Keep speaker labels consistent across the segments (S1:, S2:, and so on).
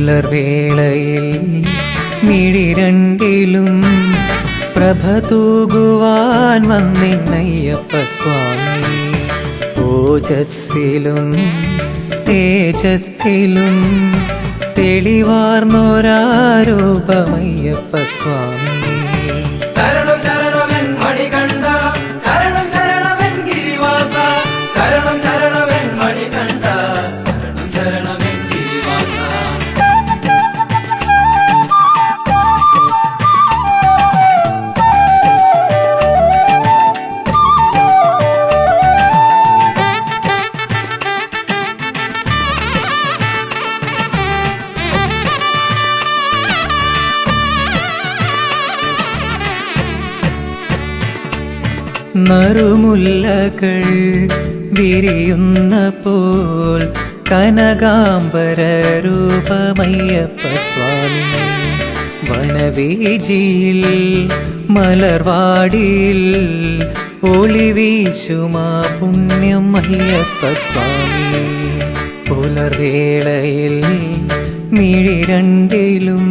S1: പുലർവേളയിൽ മിഴിരണ്ടിലും പ്രഭ തൂകുവാൻ വന്നിന്നയ്യപ്പ സ്വാമി. ഓജസ്സിലും തേജസ്സിലും തെളിവാർന്നൊരാരൂപമയ്യപ്പ സ്വാമി.
S2: ശരണം ശരണമെൻ മണികണ്ഠ, ശരണം ശരണമെൻ ഗിരിവാസ, ശരണം ശരണമെൻ മണികണ്ഠ, ശരണം ശരണമെൻ ഗിരിവാസ.
S1: നറുമുല്ലകൾ വിരിയുന്ന പോൽ കനകാംബര രൂപമയ്യപ്പ സ്വാമി. വനവീജിയിൽ മലർവാടിയിൽ ഒളിവീശുമാ പുണ്യം അയ്യപ്പ സ്വാമി. പുലർവേളയിൽ മിഴിരണ്ടിലും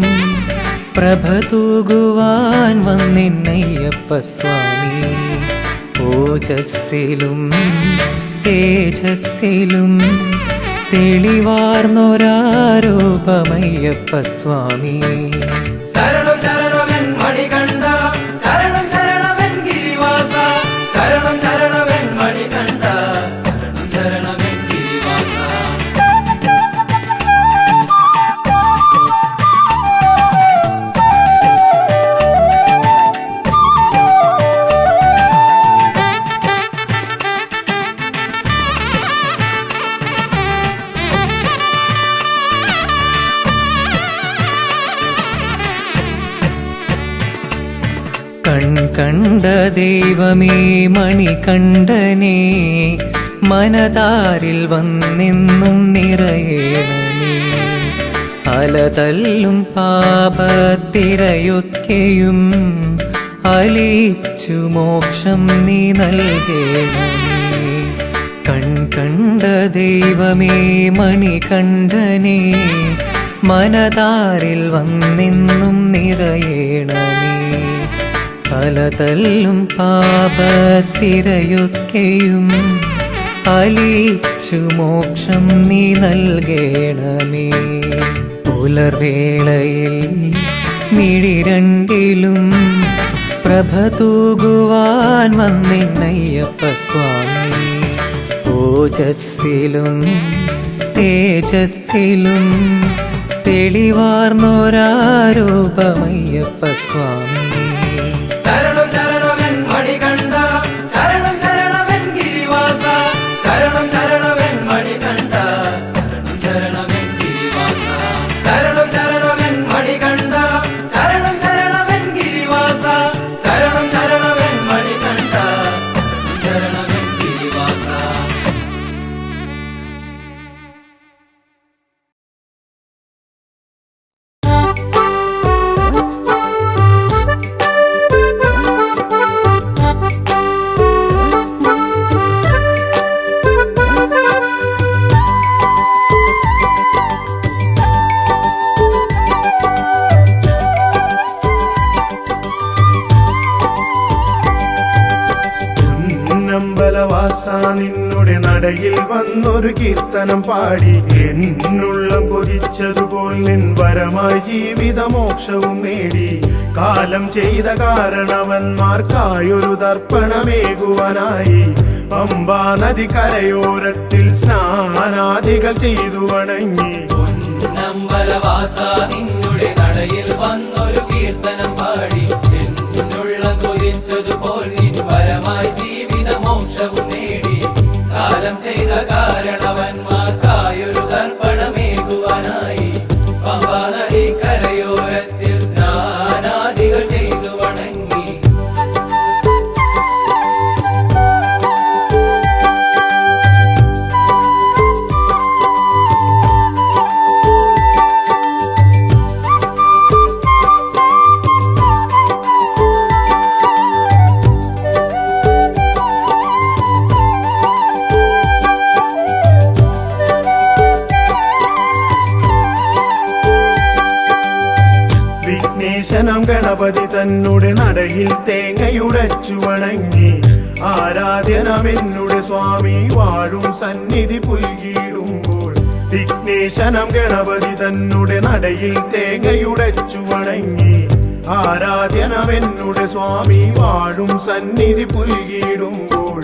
S1: പ്രഭ തൂകുവാൻ വന്നിന്നയ്യപ്പ സ്വാമി. ഓജസ്സിലും തേജസ്സിലും തെളിവാർന്നൊരാരൂപമയ്യപ്പ സ്വാമി.
S2: ശരണം ശരണമെൻ മണികണ്ഠ, ശരണം ശരണമെൻ ഗിരിവാസ, ശരണം ശരണമെൻ മണികണ്ഠ, ശരണം ശരണമെൻ ഗിരിവാസ.
S1: കണ്ട ദൈവമേ മണികണ്ഠനേ, മനതാരിൽ വന്നെന്നും നിറയേണമേ. അലതല്ലും പാപത്തിരയൊക്കെയും അലിച്ചു മോക്ഷം നീ നൽകേണമേ. കണ്ട ദൈവമേ മണികണ്ഠനേ, മനതാരിൽ വന്നെന്നും നിറയേണമേ. അലതല്ലും പാപത്തിരയൊക്കെയും അലിച്ചു മോക്ഷം നീ നൽകേണമേ. പുലർവേളയിൽ മിഴിരണ്ടിലും പ്രഭ തൂകുവാൻ വന്നിന്നയ്യപ്പ സ്വാമി. ഓജസ്സിലും തേജസ്സിലും തെളിവാർന്നൊരാരൂപമയ്യപ്പ സ്വാമി.
S2: ശരണം ശരണമെൻ മണികണ്ഠ, ശരണം ശരണമെൻ ഗിരിവാസ, ശരണം ശരണമെൻ മണികണ്ഠ, ശരണം ശരണമെൻ ഗിരിവാസ. ശരണം ശരണമെൻ മണികണ്ഠ, ശരണം ശരണമെൻ ഗിരിവാസ, ശരണം ശരണമെൻ മണികണ്ഠ, ശരണം ശരണമെൻ ഗിരിവാസ.
S3: നിന്നുടെ നടയിൽ വന്നൊരു കീർത്തനം പാടി എന്നുള്ളം കൊതിച്ചതുപോൽ നിൻ വരമായി ജീവിതമോക്ഷവും നേടി. കാലം ചെയ്ത കാരണവന്മാർക്കായൊരു തർപ്പണമേകുവാനായി പമ്പാ നദി കരയോരത്തിൽ സ്നാനാദികൾ ചെയ്തു വണങ്ങി.
S2: നിന്നുടെ നടയിൽ വന്നൊരു കീർത്തനം പാടി എന്നുള്ളം കൊതിച്ചതുപോൽ നിൻ വരമായി ജീവിതമോക്ഷവും നേടി. കാലം ചെയ്ത കാരണവന്മാർക്കായൊരു തർപ്പണമേകുവാനായി പമ്പാ നദി കരയോരത്തിൽ സ്നാനാദികൾ ചെയ്തു വണങ്ങി.
S3: ഗണപതി തന്നെ നടയിൽ തേങ്ങയുടച്ചു വണങ്ങി ആരാധ്യനമെന്നുടെ സ്വാമി വാഴും സന്നിധി പുൽകിടുമ്പോൾ വിഘ്നേശനം ഗണപതി തന്നെ നടയിൽ തേങ്ങയുടച്ചു വണങ്ങി ആരാധ്യനമെന്നുടെ സ്വാമി വാഴും സന്നിധി പുൽകിടുമ്പോൾ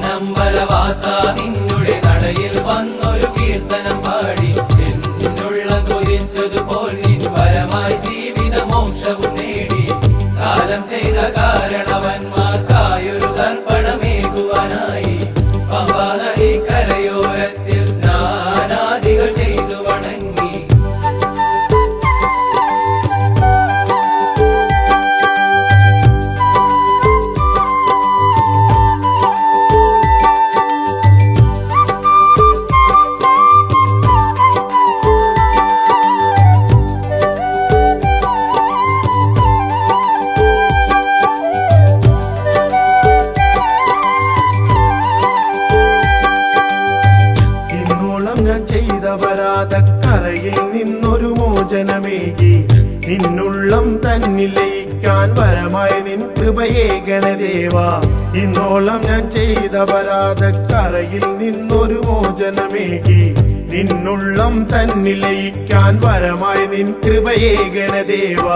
S2: നമ്പലവാസ നിന്നുടെ നടയിൽ വന്നൊരു കീർത്തനം പാടി എന്നുള്ള കൊതിച്ചതുപോൽ നിൻ പരമായി ജീവിത മോക്ഷവും നേടി കാലം ചെയ്ത കാരണവന്മാർക്കായൊരു തർപ്പണമേകുവാനായി പമ്പാ നദി കരയോരത്തിൽ സ്നാനാദികൾ ചെയ്തു വണങ്ങി
S3: കരയിൽ നിന്നൊരു മോചനമേകി നിന്നുള്ളം തന്നിൽ ലയിക്കാൻ വരമായി നിൻ കൃപയേ ഗണദേവ ഇന്നോളം ഞാൻ ചെയ്ത പരാധക്കരയിൽ നിന്നൊരു മോചനമേകി നിന്നുള്ളം തന്നിൽ ലയിക്കാൻ വരമായി നിൻ കൃപയേ ഗണദേവ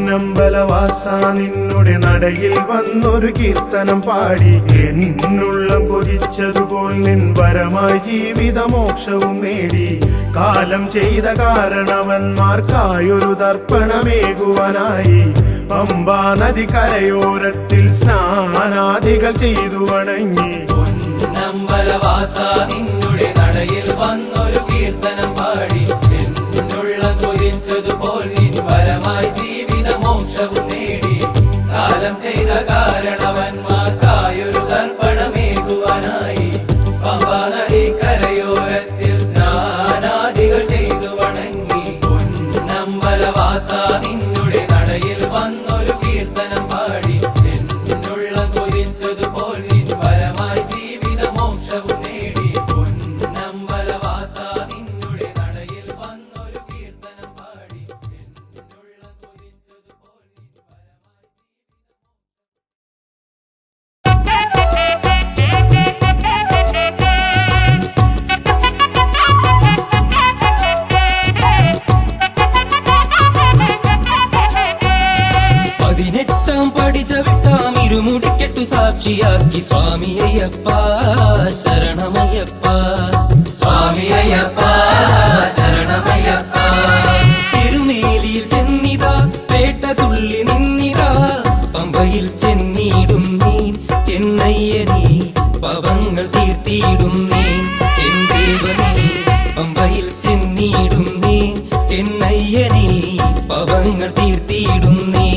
S3: നമ്പലവാസ നിന്നുടെ നടയിൽ വന്നൊരു കീർത്തനം പാടി എന്നുള്ളം കൊതിച്ചതുപോൽ നിൻ വരമായി ജീവിത മോക്ഷവും നേടി കാലം ചെയ്ത കാരണവന്മാർക്കായൊരു തർപ്പണമേകുവാനായി പമ്പാ നദി കരയോരത്തിൽ സ്നാനാദികൾ ചെയ്തു വണങ്ങി
S2: നമ്പലവാസ നിന്നുടെ നടയിൽ വന്നൊരു കീർത്തനം പാടി എന്നുള്ള കൊതിച്ചതുപോൽ നിൻ പരമായി ജീവിത മോക്ഷവും നേടി കാലം ചെയ്ത കാരണവന്മാർക്കായൊരു തർപ്പണമേകുവാനായി പമ്പാ നദി കരയോരത്തിൽ സ്നാനാദികൾ ചെയ്തു വണങ്ങി നമ്പലവാസ നിന്നുടെ നടയിൽ വന്നൊരു കീർത്തനം പാടി എന്നുള്ള കൊതിച്ചതുപോൽ നിൻ പരമായി ജീവിത മോക്ഷവും നേടി നമ്പലവാസ നിന്നുടെ നടയിൽ വന്നൊരു കീർത്തനം പാടി എന്നുള്ള കൊതിച്ചതുപോൽ നിൻ പരമായി
S4: ഇരുമുടിക്കെട്ടു സാക്ഷിയാക്കി സ്വാമി അയ്യപ്പ ശരണമയ്യപ്പ
S2: സ്വാമി അയ്യപ്പ ശരണമയ്യപ്പ
S4: തിരുമേലിയിൽ ചെന്നിതാ പേട്ട തുള്ളി നിന്നിതാ പമ്പയിൽ ചെന്നിടും നീ എന്നയ്യനീ പവങ്ങൾ തീർത്തിയിടും നീ എൻ ദേവനീ പമ്പയിൽ ചെന്നിടും നീ എന്നയ്യനീ പവങ്ങൾ തീർത്തിയിടും നീ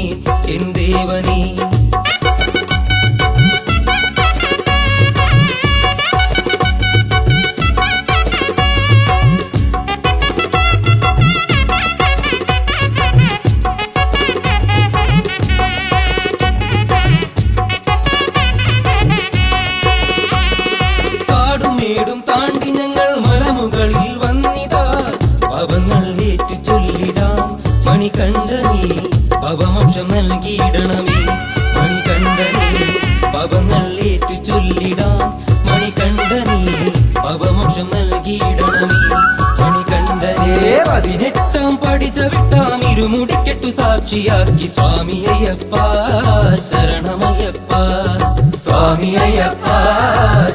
S4: എൻ ദേവനീ കാടുമേടും താണ്ടി ഞങ്ങൾ മലമുകളിൽ വന്നിതാ പവങ്ങൾ ഏറ്റു ചൊല്ലിടാം മണികണ്ഠനീ പവമോക്ഷം നൽകിയിടണമേ മണികണ്ഠനീ പവങ്ങൾ ഏറ്റു ചൊല്ലിടാം മണികണ്ഠനീ പവമോക്ഷം നൽകിയിടണമേ മണികണ്ഠനേ 18 പഠിച്ച വിട്ടാം ഇരുമുടിക്കെട്ടു സാക്ഷിയാക്കി സ്വാമി അയ്യപ്പ ശരണമയ്യപ്പ
S2: സ്വാമി അയ്യപ്പ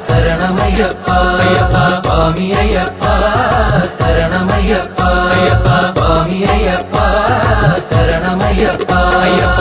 S2: ശരണമയ്യപ്പ അയ്യപ്പ സ്വാമി അയ്യപ്പ ശരണമയ്യപ്പ അയ്യപ്പ സ്വാമി അയ്യപ്പ ശരണമയ്യപ്പ അയ്യപ്പ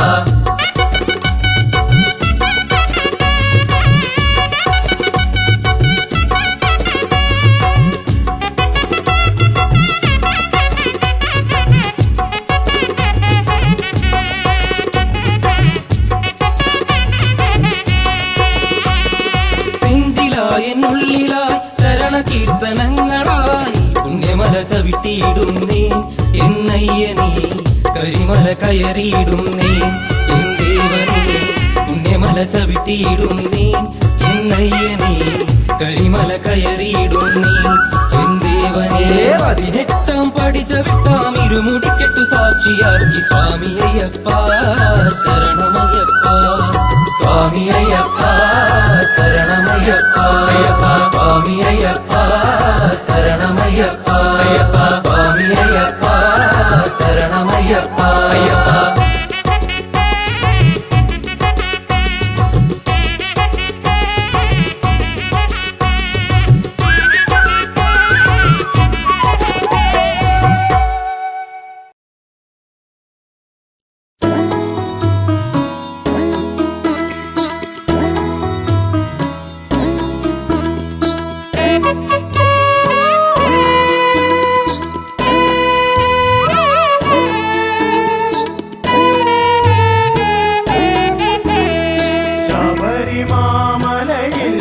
S4: എന്നുള്ളിലായി ശരണ കീർത്തനങ്ങളായി പുണ്യമല ചവിട്ടിയിടുന്നേ എന്നയ്യനീ കരിമല കയറിയിടുന്നേ എൻ ദേവനീ പുണ്യമല ചവിട്ടിയിടുന്നേ എന്നയ്യനീ കരിമല കയറിയിടുന്നേ എൻ ദേവനേ 18 പടി ചവിട്ടാം ഇരുമുടിക്കെട്ടു സാക്ഷിയാക്കി സ്വാമി അയ്യപ്പ ശരണമയ്യപ്പ
S2: സ്വാമി അയ്യപ്പ ശരണമയ്യപ്പ അയ്യപ്പ സ്വാമി അയ്യപ്പ ശരണമയ്യപ്പ അയ്യപ്പ സ്വാമി അയ്യപ്പ ശരണമയ്യപ്പ അയ്യപ്പ
S3: ശബരിമാമലയിൽ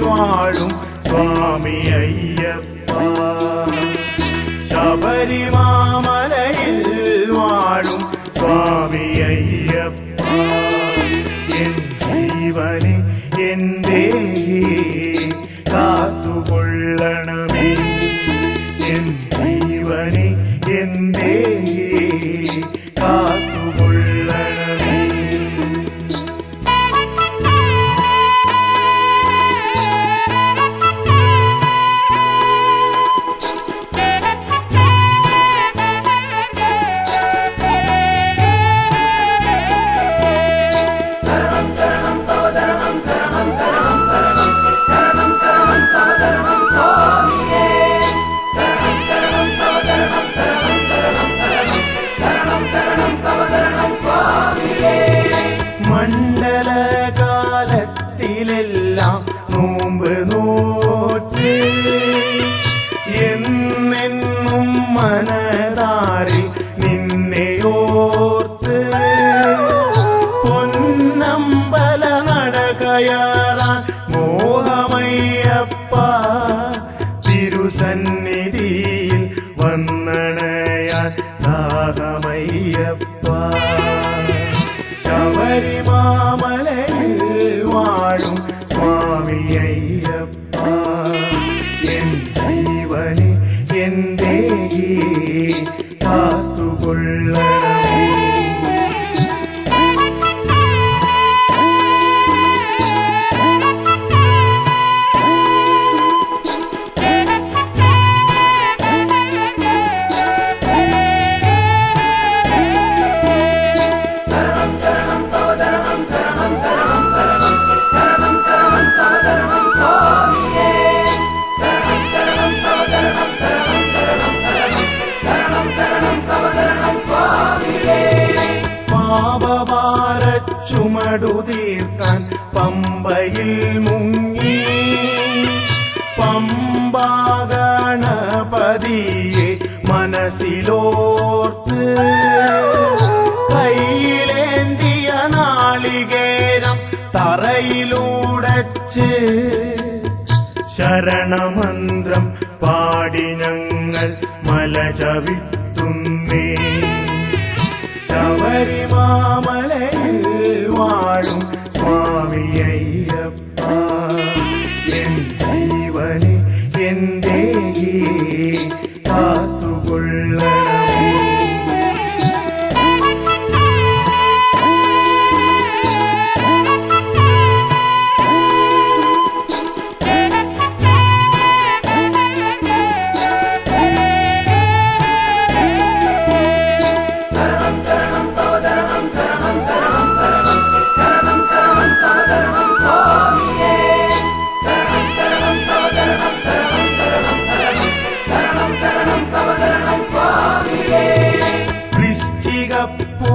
S3: വാഴും സ്വാമി അയ്യപ്പ ശബരിമാമലയിൽ വാഴും സ്വാമി അയ്യപ്പ എൻ ജീവനെ എൻ്റെ കാത്തുകൊള്ളണമേ എൻ ജീവനെ എൻ്റെ കാത്തുകൊള്ളണമേ മണ്ഡലകാലത്തിലെല്ലാം നോമ്പ് നോറ്റ് എന്നെന്നും മനതാരിൽ നിന്നെയോർത്ത് പൊന്നമ്പല നടകയറാൻ മോഹമയ്യപ്പ തിരുസന്നിധിയിൽ വന്നണയാൻ ദാഹമയ്യപ്പ ശബരിമാമലയിൽ വാഴും സ്വാമി അയ്യപ്പ എൻ ജീവനെ എൻ്റെ കാത്തുകൊള്ളണമേ പാപഭാരച്ചുമടു തീർക്കാൻ പമ്പയിൽ മുങ്ങി പമ്പാഗണപതിയെ മനസ്സിലോർത്ത് കയ്യിലേന്തിയ നാളികേരം തറയിലൂടച്ച് ശരണമന്ത്രം പാടി ഞങ്ങൾ മല ചവിട്ടുന്നേ ശബരിമാമലയിൽ വാഴും സ്വാമി അയ്യപ്പ എൻ ജീവനെ എൻ്റെ കാത്തുകൊള്ളണമേ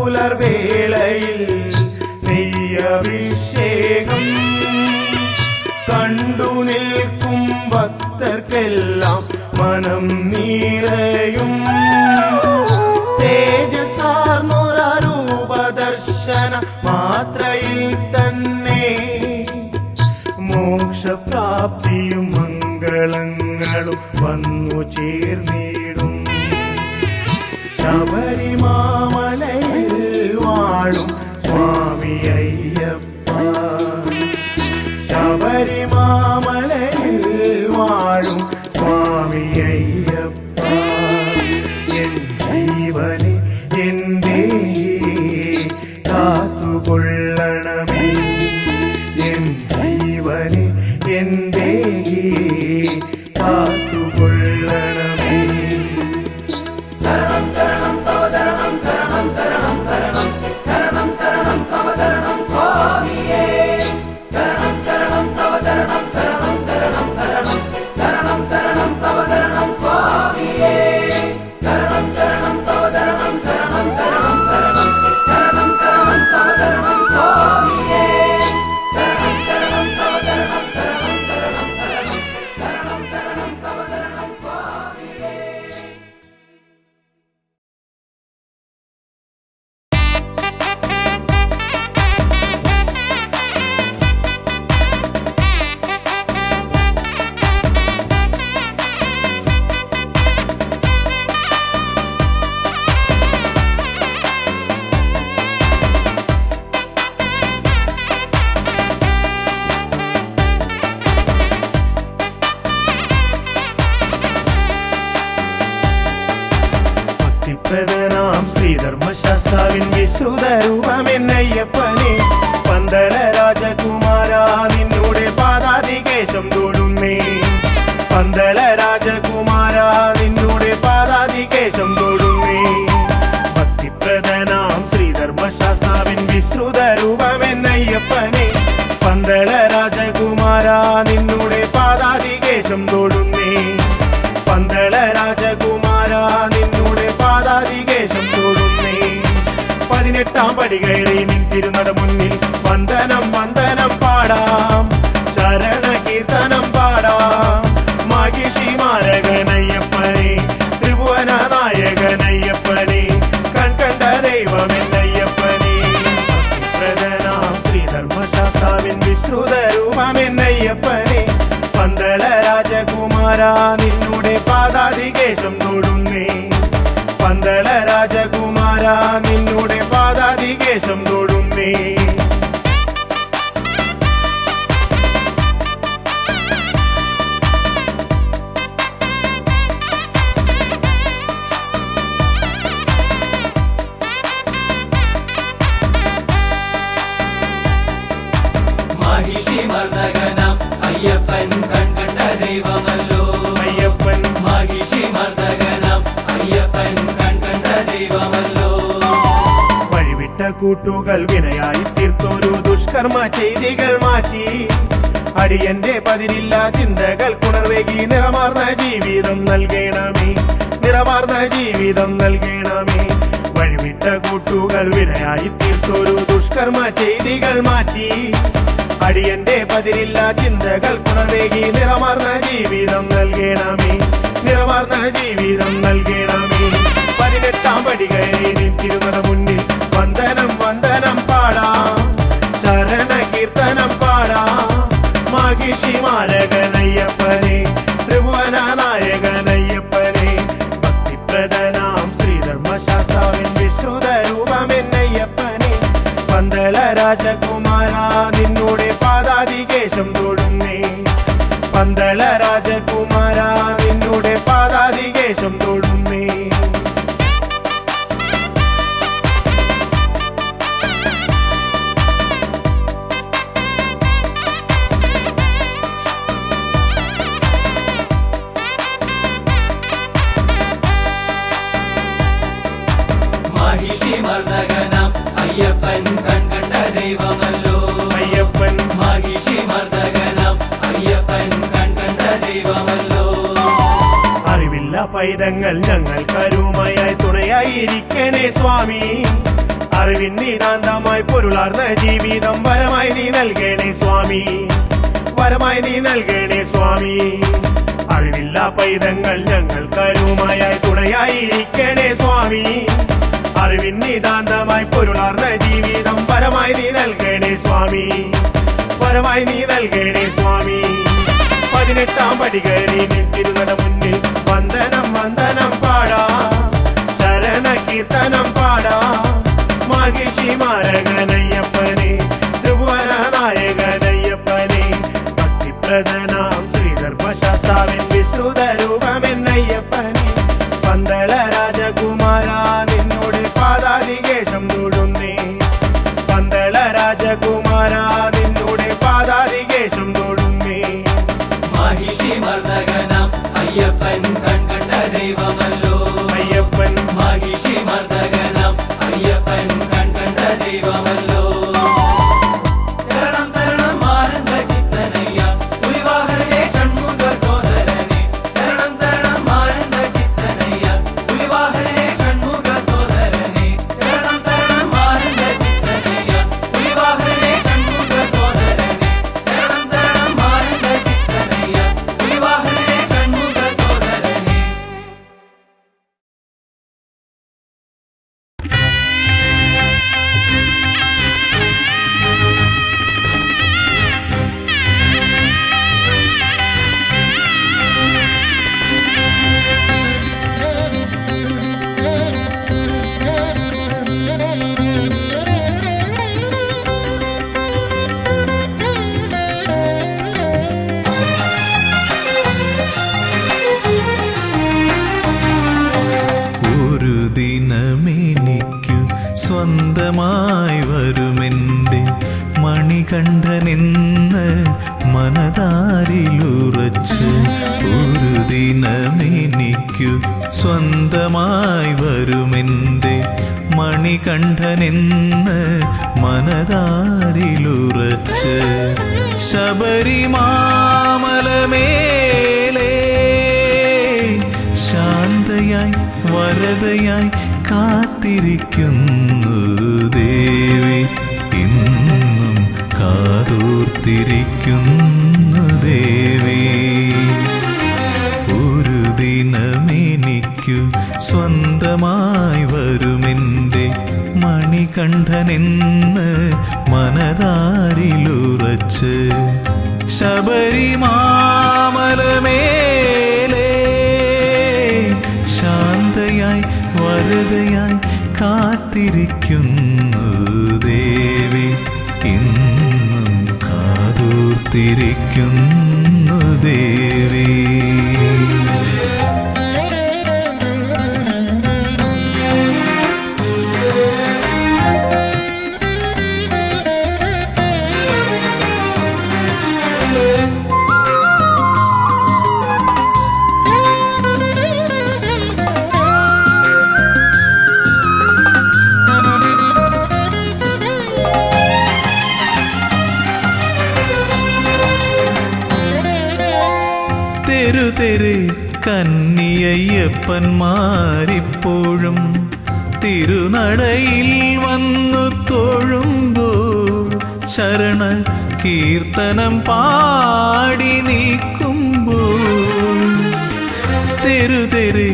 S3: പുലർവേളയിൽ നെയ്യഭിഷേകം കണ്ടു നിൽക്കും ഭക്തർക്കെല്ലാം മനം നിറയും തേജസാർന്നൊരൂപദർശന മാത്രയിൽ തന്നെ മോക്ഷപ്രാപ്തിയും മംഗളങ്ങളും വന്നു ചേർന്നിടും ശബരിമാമലയിൽ വാഴും സ്വാമി അയ്യപ്പ ശബരിമാമലയിൽ വാഴും സ്വാമി അയ്യപ്പ കാത്തുകൊള്ളണമേ എൻ ജീവനെ എൻ ദേഹിയെ കാത്തുകൊള്ളണമേ
S2: ശരണം ശരണം തവ ശരണം ശരണം ശരണം ശരണം ശരണം ശരണം തവ ശരണം സ്വാമിയേ ശരണം ശരണം തവ ശരണം ശരണം ശരണം ശരണം ശരണം ശരണം തവ ശരണം സ്വാമിയേ ശരണം ശരണം തവ ശരണം ശരണം ശരണം ശരണം ശരണം ശരണം തവ ശരണം സ്വാമിയേ ശരണം ശരണം തവ ശരണം ശരണം ശരണം ശരണം ശരണം ശരണം തവ ശരണം സ്വാമിയേ.
S3: ഭക്തിപ്രദനാം ശ്രീധർമ്മശാസ്താവിൻ വിശ്രുത രൂപമെന്നയ്യപ്പനെ പന്തള രാജകുമാര നിന്നോടെ പാദാതികേശം തൊടുന്നേ പന്തള രാജകുമാര നിന്നോടെ പാദാതികേശം തൊടുന്നേ ഭക്തിപ്രദനാം ശ്രീധർമ്മശാസ്താവിൻ വിശ്രുത രൂപമെന്നയ്യപ്പനെ പന്തള രാജകുമാര നിന്നോടെ പാദാതികേശം തൊടുന്നേ പന്തള രാജകുമാര നിന്നോടെ പാദാതികേശം തൊടുന്നേ 18 പടി കയറി നിൻ തിരുനട മുന്നിൽ വന്ദനം വന്ദനം പാടാം ശരണ കീർത്തനം പാടാം മാഹിഷി മാരകനയ്യപ്പനെ ത്രിഭുവന നായകനയ്യപ്പനെ കൺകണ്ട ദൈവമെന്നയ്യപ്പനെ ഭക്തിപ്രദനാം ശ്രീധർമ്മശാസ്താവിൻ വിശ്രുത രൂപമെന്നയ്യപ്പനെ പന്തള രാജകുമാര നിന്നോടെ പാദാതികേശം തൊടുന്നേ പന്തള രാജകുമാര നിന്നോടെ പാദാതികേശം തൊടുന്നേ
S2: മഹിഷി മർദ്ദകനാം അയ്യപ്പൻ കൺകണ്ട ദൈവമല്ലോ
S3: അയ്യപ്പൻ
S2: മഹിഷി മർദ്ദകനാം അയ്യപ്പൻ കൺകണ്ട ദൈവമല്ലോ
S3: വഴിവിട്ട കൂട്ടുകൾ വിനയായി തീർത്തൊരു ദുഷ്കർമ്മ ചെയ്തികൾ മാറ്റി അടിയന്റെ പതിരില്ല ചിന്തകൾ കുണർവേകി നിറമാർന്ന ജീവിതം നൽകണമേ നിറമാർന്ന ജീവിതം നൽകണമേ വഴിവിട്ട കൂട്ടുകൾ വിനയായി തീർത്തൊരു ദുഷ്കർമ്മ ചെയ്തികൾ മാറ്റി അടിയന്റെ പതിരില്ല ചിന്തകൾ കുണർവേകി നിറമാർന്ന ജീവിതം നൽകണമേ നിറമാർന്ന ജീവിതം നൽകണമേ 18 പടി കയറി നിൻ തിരുനട മുന്നിൽ വന്ദനം വന്ദനം പാടാം ശരണ കീർത്തനം പാടാം മാഹിഷി മാരകനയ്യപ്പനെ ത്രിഭുവന നായകനയ്യപ്പനെ ഭക്തിപ്രദനാം ശ്രീധർമ്മശാസ്താവിൻ വിശ്രുത രൂപമെന്നയ്യപ്പനെ പന്തള രാജകുമാര നിന്നോടെ പാദാതികേശം തൊടുന്നേ പന്തള രാജകുമാര നിന്നോടെ പാദാതികേശം തൊടുന്നേ
S2: മഹിഷി മർദ്ദകനാം അയ്യപ്പൻ കൺകണ്ട ദൈവമല്ലോ
S3: അയ്യപ്പൻ
S2: മഹിഷി മർദ്ദകനാം അയ്യപ്പൻ കൺകണ്ട ദൈവമല്ലോ
S3: അറിവില്ല പൈതങ്ങൾ ഞങ്ങൾ കരുമയായി തുണയായിരിക്കണേ സ്വാമി അറിവിൻ നിതാന്തമായി പൊരുളാർന്ന ജീവിതം വരമായി നീ നൽകണേ സ്വാമി വരമായി നീ നൽകണേ സ്വാമി അറിവില്ല പൈതങ്ങൾ ഞങ്ങൾ കരുമയായി തുണയായിരിക്കണേ സ്വാമി അറിവിൻ നിതാന്തമായി പൊരുളാർന്ന ജീവിതം വരമായി നീ നൽകണേ സ്വാമി വരമായി നീ നൽകണേ സ്വാമി 18 പടി കയറി നിൻ തിരുനട മുന്നിൽ വന്ദനം വന്ദനം പാടാം ശരണ കീർത്തനം പാടാം മാഹിഷി മാരകനയ്യപ്പനെ ത്രിഭുവന നായകനയ്യപ്പനെ ഭക്തിപ്രദനാം ശ്രീധർമ്മശാസ്താവിൻ വിശ്രുത രൂപമെന്നയ്യപ്പനെ പന്തള രാജകുമാര നിന്നോട് പാദാതികേശം തൊടുന്നേ പന്തള രാജകുമാര
S5: മണികണ്ഠനെന്ന് മനതാരിലുറച്ച് ഒരു ദിനമെനിക്കു സ്വന്തമായി വരുമെൻ്റെ മണികണ്ഠനെന്ന് മനതാരിലുറച്ച് ശബരിമാമലമേലേ ശാന്തയായി വരദയായി കാത്തിരിക്കുന്നു ദേവി ഇന്നും കാതോർത്തിരിക്കുന്നു ദേവി ഒരു ദിനമെനിക്കു സ്വന്തമായി വരുമെൻ്റെ മണികണ്ഠനെന്ന് മനതാരിലുറച്ച് ശബരിമാമലമേലേ ശാന്തയായി വരദയായി കാത്തിരിക്കുന്നു ദേവി ഇന്നും കാതോർത്തിരിക്കുന്നു ദേവി തെരുതെരെ കന്നിയയ്യപ്പന്മാരിപ്പോഴും തിരുനടയിൽ വന്നു തൊഴുമ്പോൾ ശരണ കീർത്തനം പാടി നിൽക്കുമ്പോൾ തെരുതെരെ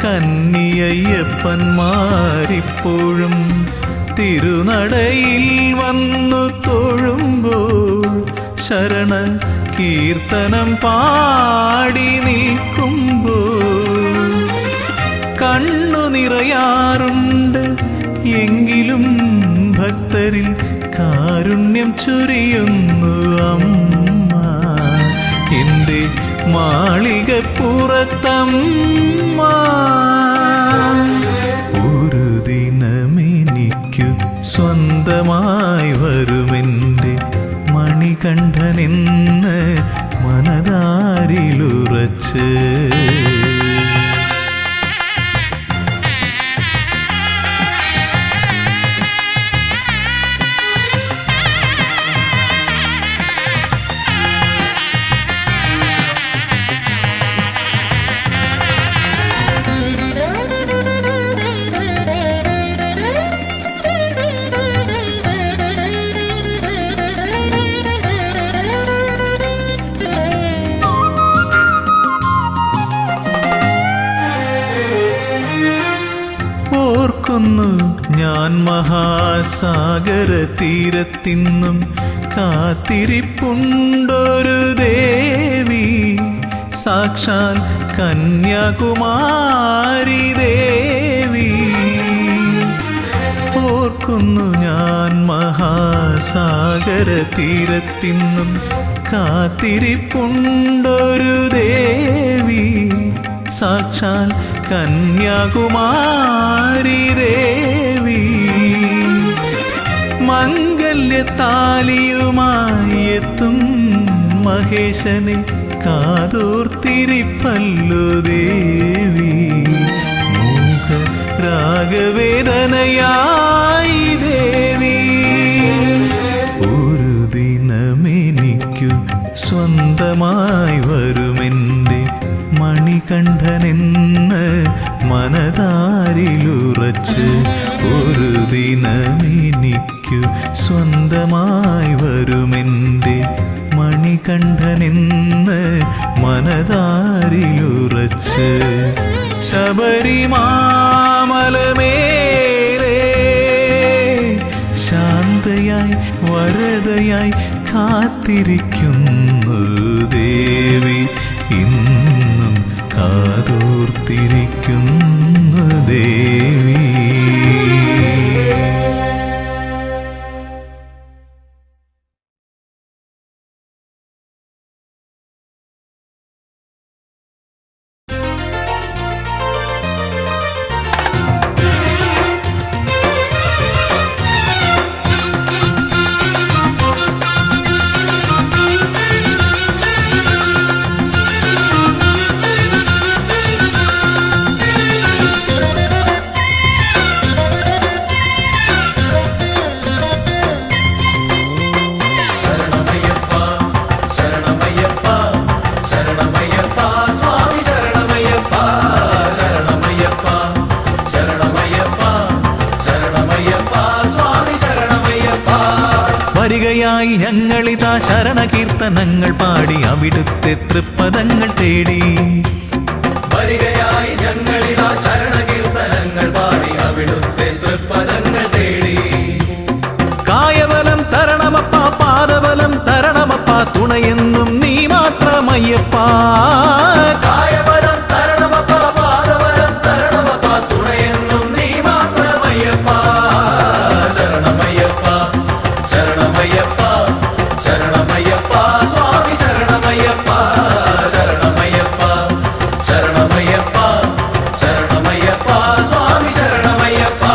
S5: കന്നിയയ്യപ്പന്മാരിപ്പോഴും തിരുനടയിൽ വന്നു തൊഴുമ്പോൾ ശരണ കീർത്തനം പാടി നിൽക്കുമ്പോൾ കണ്ണു നിറയാറുണ്ട് എങ്കിലും ഭക്തരിൽ കാരുണ്യം ചൊരിയുന്നു അമ്മ എൻ്റെ മാളികപ്പുറത്തമ്മ ഒരു ദിനമെനിക്കു സ്വന്തമായി വരുമെൻ്റെ മണികണ്ഠനെന്ന് മനതാരിലുറച്ച് ഓർക്കുന്നു ഞാൻ മഹാസാഗര തീരത്തിന്നും കാത്തിരിപ്പുണ്ടൊരു ദേവി സാക്ഷാൽ കന്യാകുമാരി ദേവി ഓർക്കുന്നു ഞാൻ മഹാസാഗര തീരത്തിന്നും കാത്തിരിപ്പുണ്ടൊരു ദേവി സാക്ഷാൽ കന്യാകുമാരി ദേവി മംഗല്യത്താലിയുമായി എത്തും മഹേശനെ കാതോർത്തിരിപ്പല്ലോ ദേവി മൂക രാഗവേദനയായി ദേവി ഒരു ദിനമെനിക്കു സ്വന്തമായി വരുമെൻ്റെ മണികണ്ഠനെന്ന് മനതാരിലുറച്ച് ഒരു ദിനമെനിക്കു സ്വന്തമായി വരുമെൻ്റെ മണികണ്ഠനെന്ന് മനതാരിലുറച്ച് ശബരിമാമലമേലേ ശാന്തയായി വരദയായി കാത്തിരിക്കുന്നു ദേവി ഇന്നും കാതോർത്തിരിക്കുന്നു ദേവി വരികയായി ഞങ്ങളിതാ ശരണകീർത്തനങ്ങൾ പാടി അവിടുത്തെ തൃപ്പദങ്ങൾ തേടി.
S2: വരികയായി ഞങ്ങളിതാ ശരണകീർത്തനങ്ങൾ പാടി അവിടുത്തെ തൃപ്പദങ്ങൾ തേടി.
S5: കായബലം തരണമപ്പ, പാദബലം തരണമപ്പ, തുണയെന്നും നീ മാത്രമയ്യപ്പ.
S2: കായബലം തരണമപ്പ, പാദബലം തരണമപ്പ, തുണയെന്നും നീ മാത്രമയ്യപ്പ. ശരണമയ്യപ്പ, ശരണമയ്യപ്പ, ശരണമയ്യപ്പ, സ്വാമി ശരണമയ്യപ്പ. ശരണമയ്യപ്പ, ശരണമയ്യപ്പ, ശരണമയ്യപ്പ, സ്വാമി ശരണമയ്യപ്പ.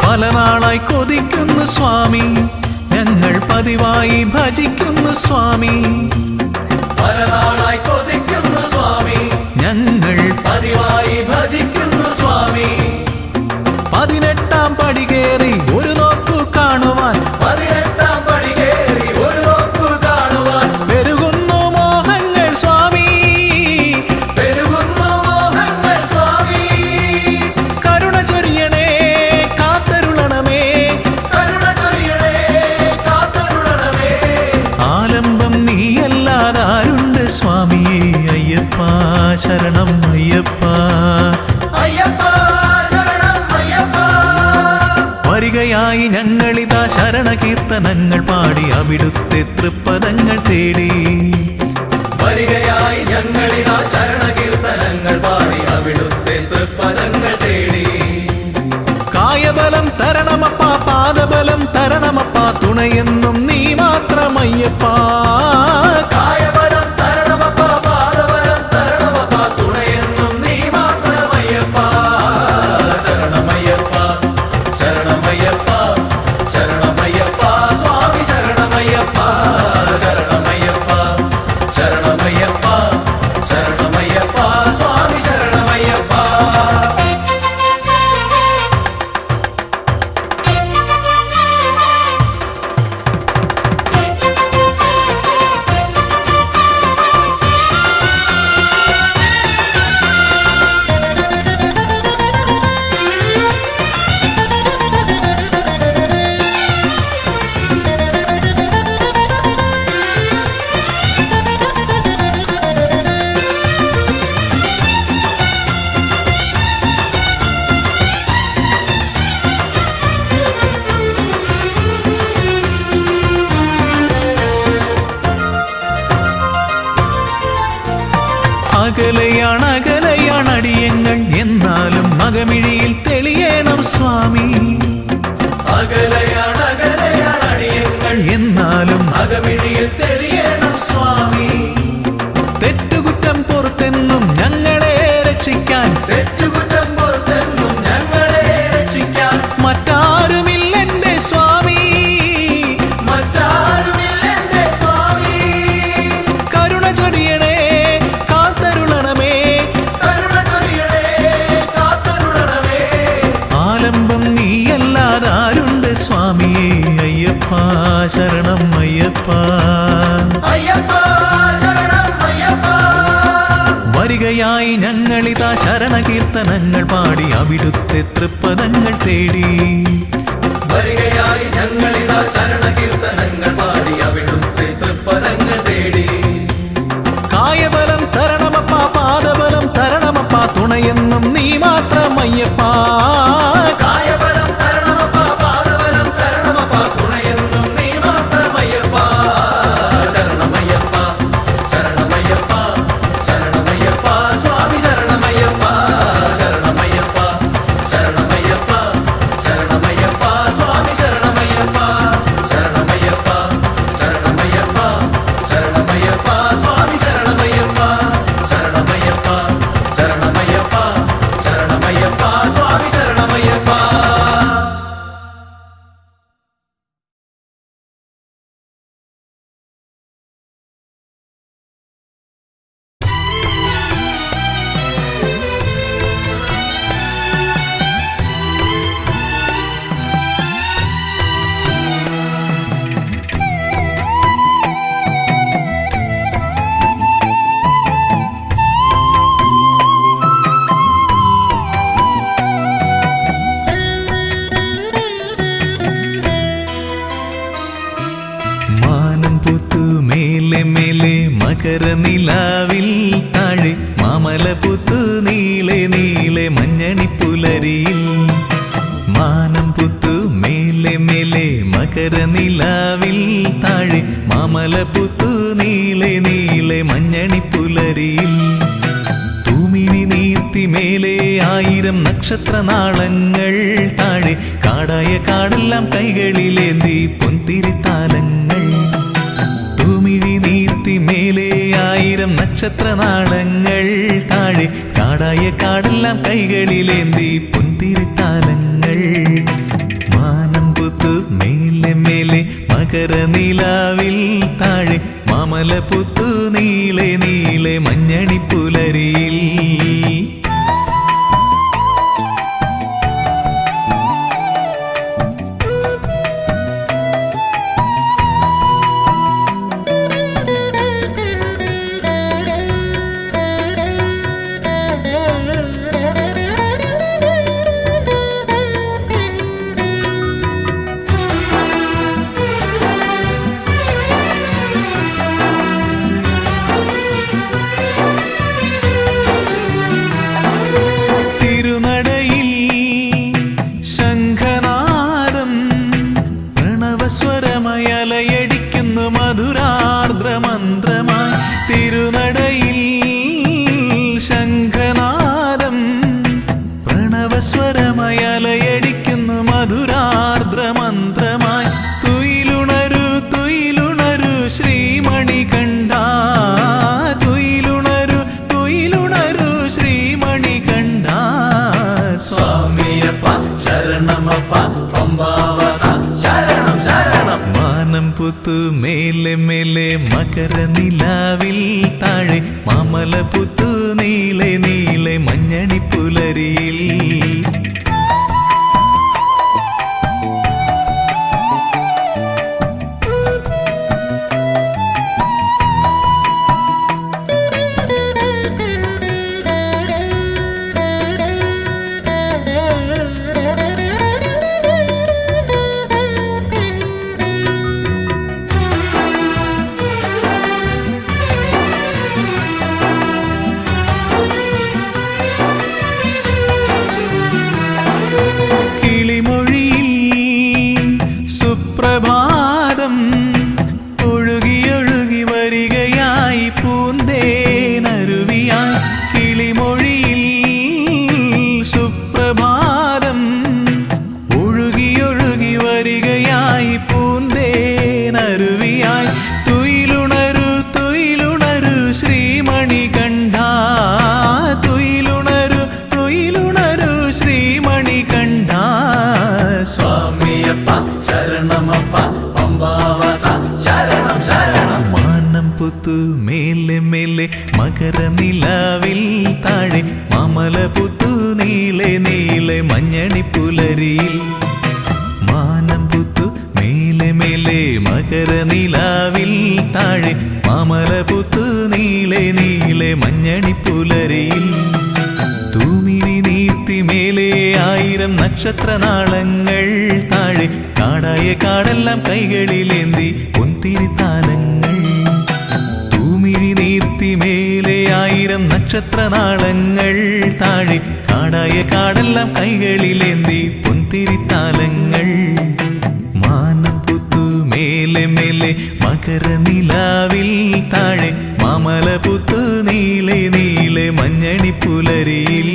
S5: പല നാളായി കൊതിക്കുന്നു സ്വാമി, ഞങ്ങൾ പതിവായി ഭജിക്കുന്നു സ്വാമി.
S2: പല നാളായി കൊതിക്കുന്നു സ്വാമി,
S5: ഞങ്ങൾ
S2: പതിവായി ഭജിക്കുന്നു സ്വാമി.
S5: 18-ാം പടി കയറി ഒരു നോക്കു കാണുവാൻ,
S2: 18-ാം പടി കയറി ഒരു നോക്കു കാണുവാൻ.
S5: പെരുകുന്നു മോഹങ്ങൾ സ്വാമി,
S2: പെരുകുന്നു മോഹങ്ങൾ സ്വാമി.
S5: കരുണ ചൊരിയണേ കാത്തരുളണമേ,
S2: കരുണ ചൊരിയണേ കാത്തരുളണമേ.
S5: ആലംബം നീയല്ലാതാരുണ്ട് സ്വാമിയേ അയ്യപ്പ. ശരണം അയ്യപ്പ.
S2: അയ്യപ്പ ശരണം അയ്യപ്പ.
S5: വരികയായി ഞങ്ങളിതാ ശരണകീർത്തനങ്ങൾ പാടി അവിടുത്തെ തൃപ്പദങ്ങൾ തേടി.
S2: വരികയായി ഞങ്ങളിതാ ശരണകീർത്തനങ്ങൾ പാടി അവിടുത്തെ തൃപ്പദങ്ങൾ തേടി.
S5: കായബലം തരണമപ്പ, പാദബലം തരണമപ്പ, തുണയെന്നും നീ മാത്രമയ്യപ്പ.
S2: കായബലം തരണമപ്പ, പാദബലം തരണമപ്പ, തുണയെന്നും നീ മാത്രമയ്യപ്പ. ശരണമയ്യപ്പ, ശരണമയ്യപ്പ, ശരണമയ്യപ്പ, സ്വാമി ശരണമയ്യപ്പ. ശരണമയ്യപ്പ, ശരണമയ്യപ്പ, ശരണമയ്യപ്പ, സ്വാമി ശരണമയ്യപ്പ.
S5: അകലെയാണ് അകലെയാണ് അടിയങ്ങൾ, എന്നാലും മകമിഴിയിൽ തെളിയണം സ്വാമി.
S2: അകലെയാണ് അകലെയാണ് അടിയങ്ങൾ,
S5: എന്നാലും
S2: അകമിഴിയിൽ തെളിയണം സ്വാമി.
S5: തെറ്റുകുറ്റം പുറത്തെന്നും ഞങ്ങളെ രക്ഷിക്കാൻ,
S2: തെറ്റുകുറ്റം പുറത്തെന്നും ഞങ്ങളെ രക്ഷിക്കാൻ
S5: മറ്റാരുമില്ലെന്റെ സ്വാമി.
S2: മറ്റാരുമില്ലെന്റെ സ്വാമി.
S5: കരുണ ചൊരിയണേ കാത്തരുളണമേ,
S2: കരുണ ചൊരിയണേ കാത്തരുളണമേ.
S5: ആലംബം നീയല്ലാതാരുണ്ട് സ്വാമിയേ അയ്യപ്പ. ശരണം അയ്യപ്പ.
S2: അയ്യപ്പ ശരണം അയ്യപ്പ.
S5: വരികയായി ഞങ്ങളിതാ ശരണകീർത്തനങ്ങൾ പാടി അവിടുത്തെ തൃപ്പദങ്ങൾ തേടി.
S2: വരികയായി ഞങ്ങളിതാ ശരണകീർത്തനങ്ങൾ പാടി അവിടുത്തെ തൃപ്പദങ്ങൾ തേടി.
S5: കായബലം തരണമപ്പ, പാദബലം തരണമപ്പ, തുണയെന്നും നീ മാത്രമയ്യപ്പ.
S2: കായബലം തരണമപ്പ, പാദബലം തരണമപ്പ, തുണയെന്നും നീ മാത്രമയ്യപ്പ. ശരണമയ്യപ്പ, ശരണമയ്യപ്പ, ശരണമയ്യപ്പ, സ്വാമി ശരണമയ്യപ്പ. ശരണമയ്യപ്പ, ശരണമയ്യപ്പ, ശരണമയ്യപ്പ, സ്വാമി ശരണമയ്യപ്പ. ശരണമയ്യപ്പ, ശരണമയ്യപ്പ, ശരണമയ്യപ്പ.
S5: മകരനിലാവിൽ താഴെ മാമലപുത്തു നീളെ നീളെ മഞ്ഞണിപ്പുലരിയിൽ മാനം പുത്തു മേലെ മേലെ മകരനിലാവിൽ താഴെ മാമലപുത്തു നീളെ നീളെ മഞ്ഞണിപ്പുലരിയിൽ തൂമിഴി നീർത്തി മേലെ 1000 നക്ഷത്രനാളങ്ങൾ താഴെ കാടായ കാടെല്ലാം കൈകളിലേന്തി പൊന്തിരിത്താലങ്ങൾ തൂമിഴി നീർത്തി മേലെ 1000 നക്ഷത്രനാളങ്ങൾ താഴെ കാടായ കാടെല്ലാം കൈകളിലേന്തി പൊന്തിരിത്താലങ്ങൾ മാനം പുത്തു മേലെ മേലെ മകരനിലാവിൽ താഴെ മാമലപുത്തു നീളെ നീളെ മഞ്ഞണിപ്പുലരിയിൽ സ്വരമയലയടിക്കുന്നു മധുരാർദ്രമന്ത്രമായി തിരുനടയിൽ ശംഖനാദം പ്രണവസ്വരമയലയടിക്കുന്നു മധുരാർദ്രമന്ത്രമായി തുയിലുണരു തുയിലുണരു ശ്രീമണികണ്ഠ തുയിലുണരു തുയിലുണരു ശ്രീമണികണ്ഠ സ്വാമിയപ്പ ശരണമപ്പ പമ്പാവാസ ശരണം ശരണം മാനം പുത്തു മേലെ മേലെ മകരനിലാവിൽ താഴെ മാമലപുത്തു നീളെ നീളെ മഞ്ഞണിപ്പുലരിയിൽ സുപ്രഭാതം ഒഴുകിയൊഴുകി വരികയായി പൂന്തേനരുവിയായി കിളിമൊഴിയിൽ സുപ്രഭാതം ഒഴുകിയൊഴുകി വരികയായി പൂന്തേനരുവിയായി തുയിലുണരു തുയിലുണരു ശ്രീമണികണ്ഠ തുയിലുണരു തുയിലുണരു ശ്രീമണികണ്ഠ സ്വാമിയപ്പ ശരണമപ്പ പമ്പാവാസ ശരണം ശരണം മാനം പുത്തു മേലെ മേലെ മകരനിലാവിൽ താഴെ മാമലപുത്തു നീളെ നീളെ മഞ്ഞണിപ്പുലരിയിൽ മാനം പുത്തു മേലെ മേലെ മകരനിലാവിൽ താഴെ മാമലപുത്തു നീളെ നീളെ മഞ്ഞണിപ്പുലരിയിൽ തൂമിഴി നീർത്തി മേലെ 1000 നക്ഷത്രനാളങ്ങൾ താഴെ കാടായ കാടെല്ലാം കൈകളിലേന്തി പൊന്തിരിത്താലങ്ങൾ തൂമിഴി നീർത്തി മേലെ 1000 നക്ഷത്രനാളങ്ങൾ താഴെ കാടായ കാടെല്ലാം കൈകളിലേന്തി പൊന്തിരിത്താലങ്ങൾ മാനം പുത്തു മേലെ മേലെ മകരനിലാവിൽ താഴെ മാമലപുത്തു നീളെ നീളെ മഞ്ഞണിപ്പുലരിയിൽ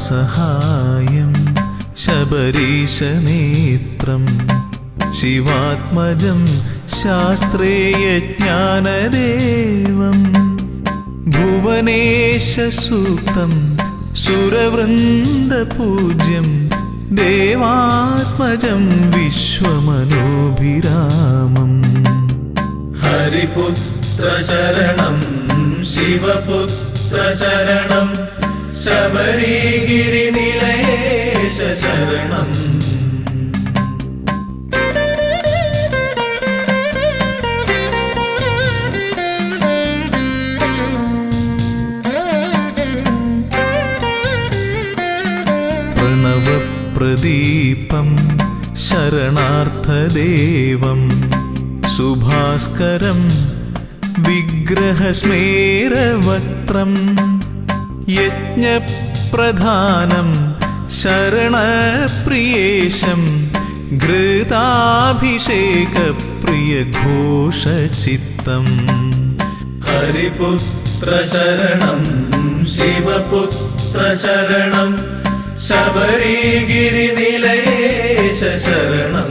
S5: കൃപാസഹായം ശബരീശനേത്രം ശിവാത്മജം ശാസ്ത്രേയജ്ഞാനദേവം ഭുവനേശസൂക്തം സുരവൃന്ദപൂജ്യം ദേവാത്മജം വിശ്വമനോഭിരാമം
S6: ഹരിപുത്ര ശരണം ശിവപുത്ര ശരണം ശബരിഗിരിനിലയേശ ശരണം
S5: പ്രണവപ്രദീപം ശരണാർത്ഥദേവം സുഭാസ്കരം വിഗ്രഹസ്മേരവക്ത്രം യജ്ഞപ്രധാനം ശരണപ്രിയേശം ഘൃതാഭിഷേകപ്രിയഘോഷചിത്തം
S6: ഹരിപുത്ര ശരണം ശിവപുത്ര ശരണം ശബരിഗിരിനിലയേശ ശരണം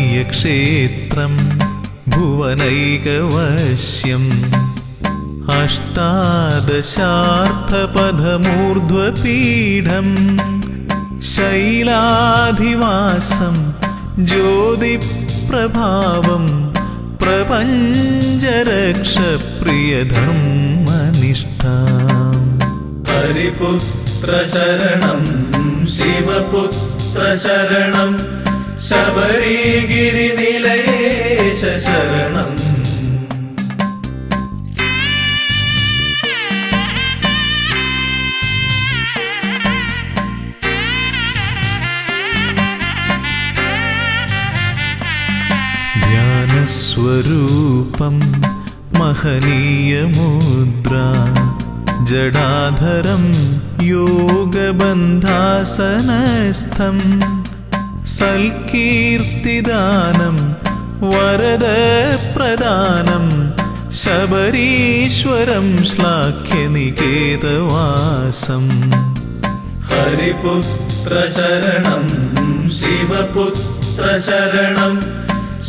S5: കമനീയക്ഷേത്രം ഭുവനൈകവശ്യം അഷ്ടാദശാർത്ഥപഥമൂർധ്വപീഠം ശൈലാധിവാസം ജ്യോതിപ്രഭാവം പ്രപഞ്ചരക്ഷപ്രിയധർമ്മനിഷ്ഠാം
S6: ഹരിപുത്ര ശരണം ശിവപുത്ര ശരണം ശബരിഗിരിനിലയേശ ശരണം
S5: ധ്യാനസ്വരൂപം മഹനീയമുദ്ര ജടാധരം യോഗബന്ധാസനസ്ഥം സൽകീർത്തിദാനം വരദപ്രദാനം ശബരീശ്വരം ശ്ലാഘ്യനികേതവാസം
S6: ഹരിപുത്ര ശരണം ശിവപുത്ര ശരണം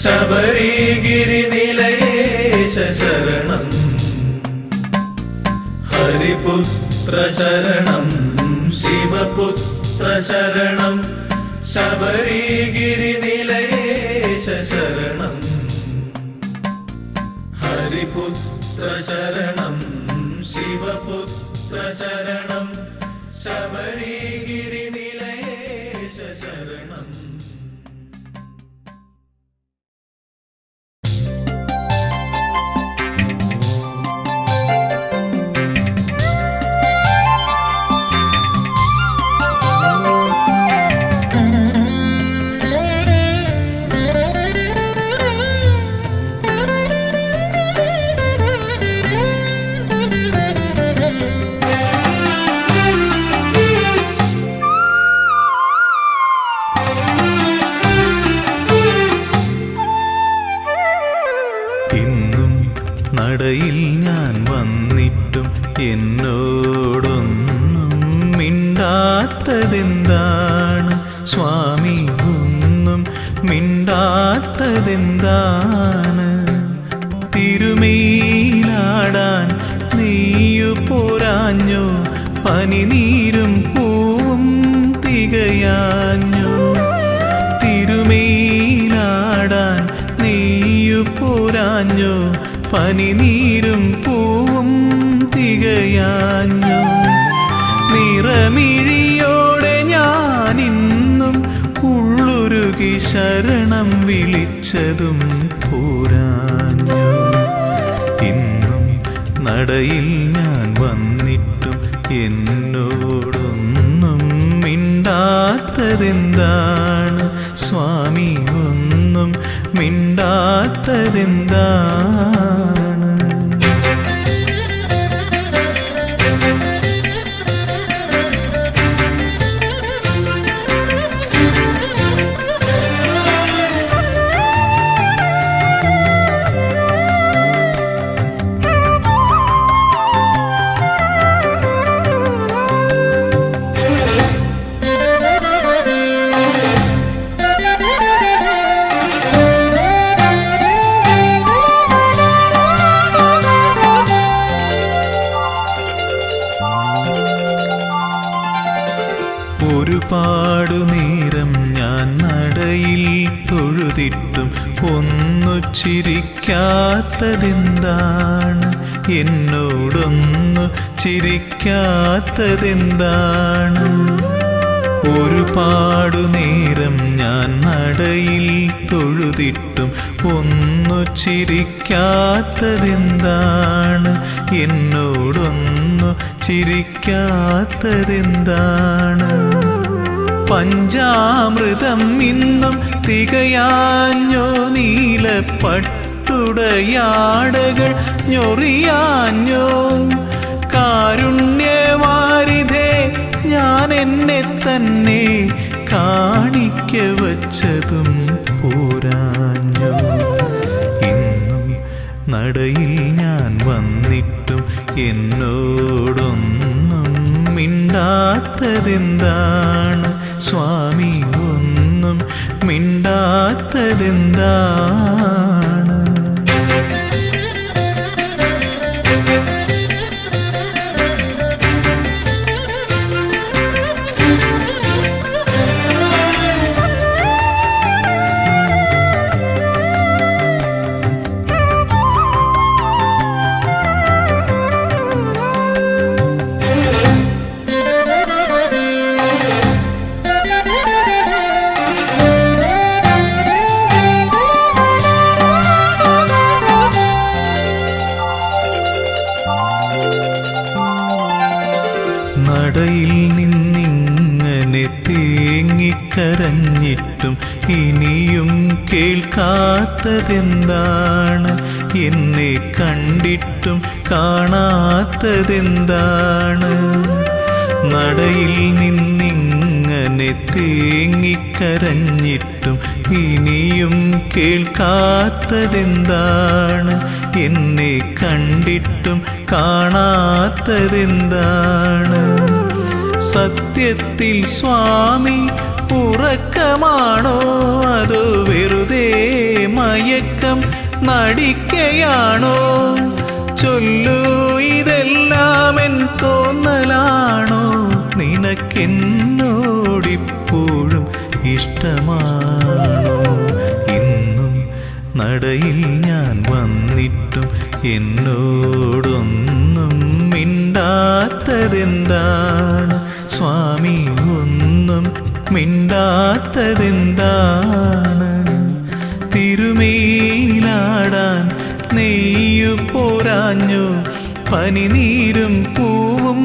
S6: ശബരിഗിരിനിലയേശ ശരണം ഹരിപുത്ര ശരണം ശിവപുത്ര ശരണം ശബരിഗിരിനിലയേശ ശരണം ഹരിപുത്ര ശരണം ശിവപുത്ര ശരണം ശബരിഗിരിനിലയേശ ശരണം
S5: നടയിൽ ഞാൻ വന്നിട്ടും എന്നോടൊന്നും മിണ്ടാത്തതെന്താണ് സ്വാമി ഒന്നും മിണ്ടാത്തതെന്താണ് തിരുമേലാടാൻ നീയു പോരാഞ്ഞോ പനിനീരും പൂവും തികയാഞ്ഞോ തിരുമേലാടാൻ നീയു പോരാഞ്ഞോ പനിനീരും പൂവും തികയാഞ്ഞു നിറമിഴിയോടെ ഞാനിന്നും ഉള്ളുരുകി ശരണം വിളിച്ചതും പോരാഞ്ഞു ഇന്നും നടയിൽ ഞാൻ വന്നിട്ടും എന്നോടൊന്നും മിണ്ടാത്തതെന്താണ് സ്വാമി ഒന്നും മിണ്ടാത്തതെന്താണ് ചിരിക്കാത്തതെന്താണ്? എന്നോടൊന്നു ചിരിക്കാത്തതെന്താണ്? ഒരുപാടു നേരം ഞാൻ നടയിൽ തൊഴുതിട്ടും ഒന്നു ചിരിക്കാത്തതെന്താണ്? എന്നോടൊന്നു ചിരിക്കാത്തതെന്താണ്? പഞ്ചാമൃതം ഇന്നും തികയാഞ്ഞോ? നീലപ്പട്ടുടയാടകൾ ഞൊറിയാഞ്ഞോ? കാരുണ്യവാരിധേ, ഞാൻ എന്നെ തന്നെ കാണിക്ക വച്ചതും പോരാഞ്ഞോ? ഇന്നും നടയിൽ ഞാൻ വന്നിട്ടും എന്നോടൊന്നും മിണ്ടാത്തതെന്താണ്? സ്വാമി ഒന്നും മിണ്ടാത്തതെന്താണ്? നടയിൽ നിന്നിങ്ങനെ തേങ്ങിക്കരഞ്ഞിട്ടും ഇനിയും കേൾക്കാത്തതെന്താണ്? എന്നെ കണ്ടിട്ടും കാണാത്തതെന്താണ്? നടയിൽ നിന്നിങ്ങനെ തേങ്ങിക്കരഞ്ഞിട്ടും ഇനിയും കേൾക്കാത്തതെന്താണ്? എന്നെ കണ്ടിട്ടും കാണാത്തതെന്താണ്? സത്യത്തിൽ സ്വാമി ഉറക്കമാണോ? അതോ വെറുതെ മയക്കം നടിക്കയാണോ? ചൊല്ലൂ, ഇതെല്ലാം എൻ തോന്നലാണോ? നിനക്കെന്നോടിപ്പോഴും ഇഷ്ടമാണോ? ഇന്നും നടയിൽ ഞാൻ വന്നിട്ടും എന്നോടൊന്നും മിണ്ടാത്തതെന്താണ്? സ്വാമി ഒന്നും മിണ്ടാത്തതെന്താണ്? തിരുമേലാടാൻ നെയ്യു പോരാഞ്ഞു, പനിനീരും പൂവും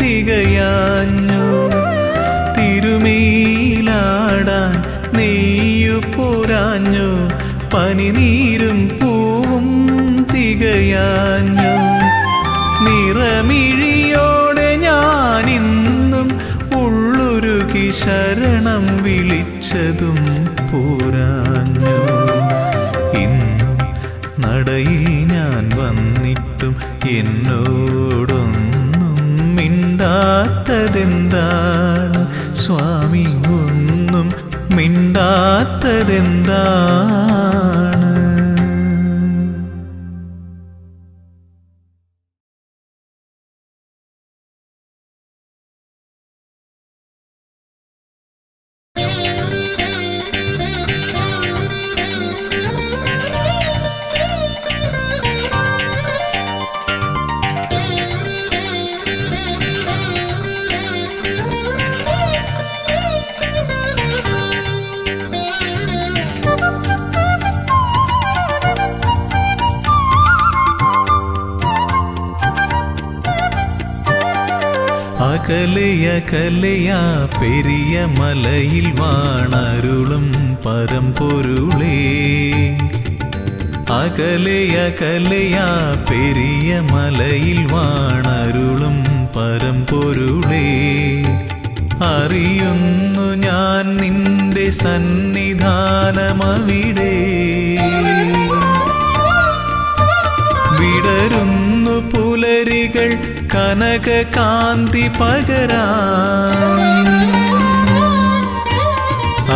S5: തികയാഞ്ഞു. തിരുമേലാടാൻ നെയ്യു പോരാഞ്ഞു, പനിനീരും പൂവും തികയാഞ്ഞു. നിറമിഴിയോടെ ഞാനിന്നും ഉള്ളുരുകി ശരണം വിളിച്ചതും പോരാഞ്ഞു. ഇന്നും നടയിൽ ഞാൻ വന്നിട്ടും എന്നോടൊന്നും മിണ്ടാത്തതെന്താണ്? സ്വാമി ഒന്നും മിണ്ടാത്തതെന്താണ്? അകലയകലയാ പെരിയ മലയിൽ വാണരുളും പരമ്പൊരുളേ. അകലയകലയാ പെരിയ മലയിൽ വാണരുളും പരമ്പൊരുളേ. അറിയുന്നു ഞാൻ നിന്റെ സന്നിധാനമവിടെ. വിടരുന്നു പുലരികൾ കനകകാന്തി പകരാൻ.